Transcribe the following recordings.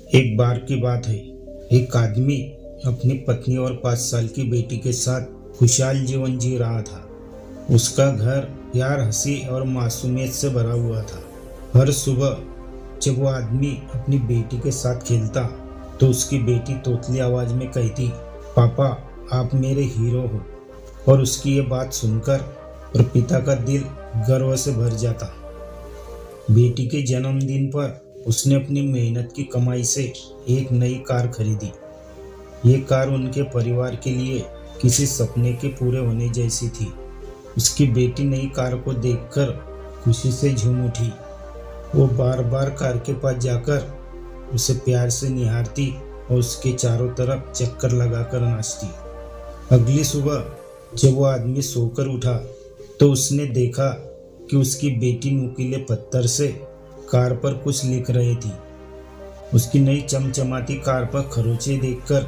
एक बार की बात है। एक आदमी अपनी पत्नी और 5 साल की बेटी के साथ खुशहाल जीवन जी रहा था। उसका घर प्यार, हंसी और मासूमियत से भरा हुआ था। हर सुबह जब वो आदमी अपनी बेटी के साथ खेलता तो उसकी बेटी तोतली आवाज में कहती, पापा आप मेरे हीरो हो। और उसकी ये बात सुनकर और पिता का दिल गर्व से भर जाता। बेटी के जन्मदिन पर उसने अपनी मेहनत की कमाई से एक नई कार खरीदी। ये कार उनके परिवार के लिए किसी सपने के पूरे होने जैसी थी। उसकी बेटी नई कार को देखकर खुशी से झूम उठी। वो बार बार कार के पास जाकर उसे प्यार से निहारती और उसके चारों तरफ चक्कर लगाकर नाचती। अगली सुबह जब वो आदमी सोकर उठा तो उसने देखा कि उसकी बेटी नुकीले पत्थर से कार पर कुछ लिख रही थी। उसकी नई चमचमाती कार पर खरोंचे देखकर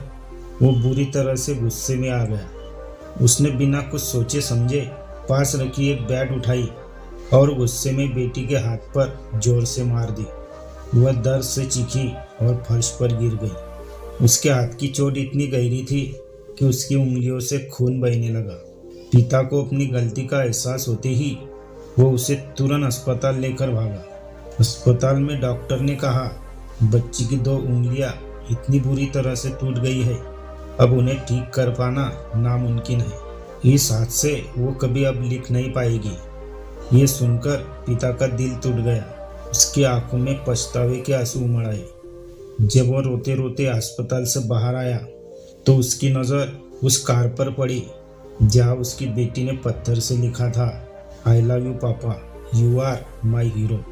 वो बुरी तरह से गुस्से में आ गया। उसने बिना कुछ सोचे समझे पास रखी एक बैट उठाई और गुस्से में बेटी के हाथ पर जोर से मार दी। वह दर्द से चीखी और फर्श पर गिर गई। उसके हाथ की चोट इतनी गहरी थी कि उसकी उंगलियों से खून बहने लगा। पिता को अपनी गलती का एहसास होते ही वो उसे तुरंत अस्पताल लेकर भागा। अस्पताल में डॉक्टर ने कहा, बच्ची की 2 उंगलियां इतनी बुरी तरह से टूट गई है, अब उन्हें ठीक कर पाना नामुमकिन है। इस हाथ से वो कभी अब लिख नहीं पाएगी। ये सुनकर पिता का दिल टूट गया। उसकी आंखों में पछतावे के आंसू उमड़ आए। जब वो रोते रोते अस्पताल से बाहर आया तो उसकी नज़र उस कार पर पड़ी जहाँ उसकी बेटी ने पत्थर से लिखा था, आई लव यू पापा, यू आर माई हीरो।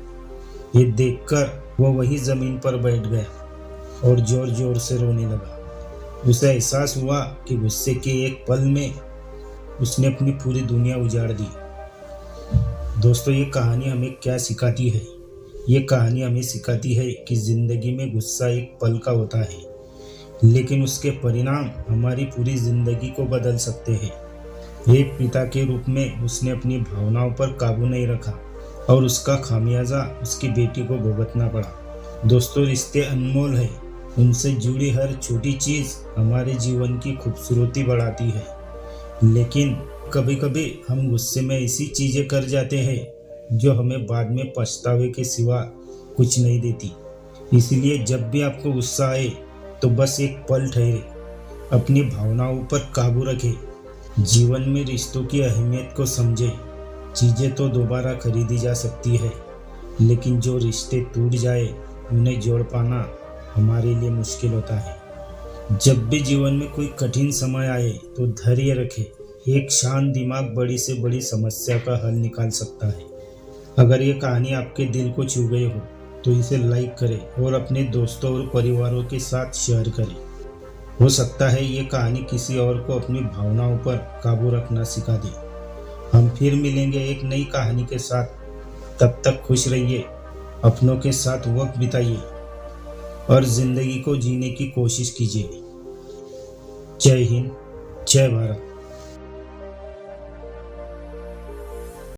ये देखकर वो वही जमीन पर बैठ गया और जोर जोर से रोने लगा। उसे एहसास हुआ कि गुस्से के एक पल में उसने अपनी पूरी दुनिया उजाड़ दी। दोस्तों, ये कहानी हमें क्या सिखाती है? ये कहानी हमें सिखाती है कि जिंदगी में गुस्सा एक पल का होता है, लेकिन उसके परिणाम हमारी पूरी जिंदगी को बदल सकते हैं। एक पिता के रूप में उसने अपनी भावनाओं पर काबू नहीं रखा और उसका खामियाजा उसकी बेटी को भुगतना पड़ा। दोस्तों, रिश्ते अनमोल है। उनसे जुड़ी हर छोटी चीज़ हमारे जीवन की खूबसूरती बढ़ाती है, लेकिन कभी कभी हम गुस्से में ऐसी चीज़ें कर जाते हैं जो हमें बाद में पछतावे के सिवा कुछ नहीं देती। इसलिए जब भी आपको गुस्सा आए तो बस एक पल ठहरे, अपनी भावनाओं पर काबू रखें, जीवन में रिश्तों की अहमियत को समझें। चीज़ें तो दोबारा खरीदी जा सकती है, लेकिन जो रिश्ते टूट जाए उन्हें जोड़ पाना हमारे लिए मुश्किल होता है। जब भी जीवन में कोई कठिन समय आए तो धैर्य रखें। एक शांत दिमाग बड़ी से बड़ी समस्या का हल निकाल सकता है। अगर ये कहानी आपके दिल को छू गई हो तो इसे लाइक करें और अपने दोस्तों और परिवारों के साथ शेयर करें। हो सकता है ये कहानी किसी और को अपनी भावनाओं पर काबू रखना सिखा दे। हम फिर मिलेंगे एक नई कहानी के साथ। तब तक खुश रहिए, अपनों के साथ वक्त बिताइए और जिंदगी को जीने की कोशिश कीजिए। जय हिंद, जय भारत।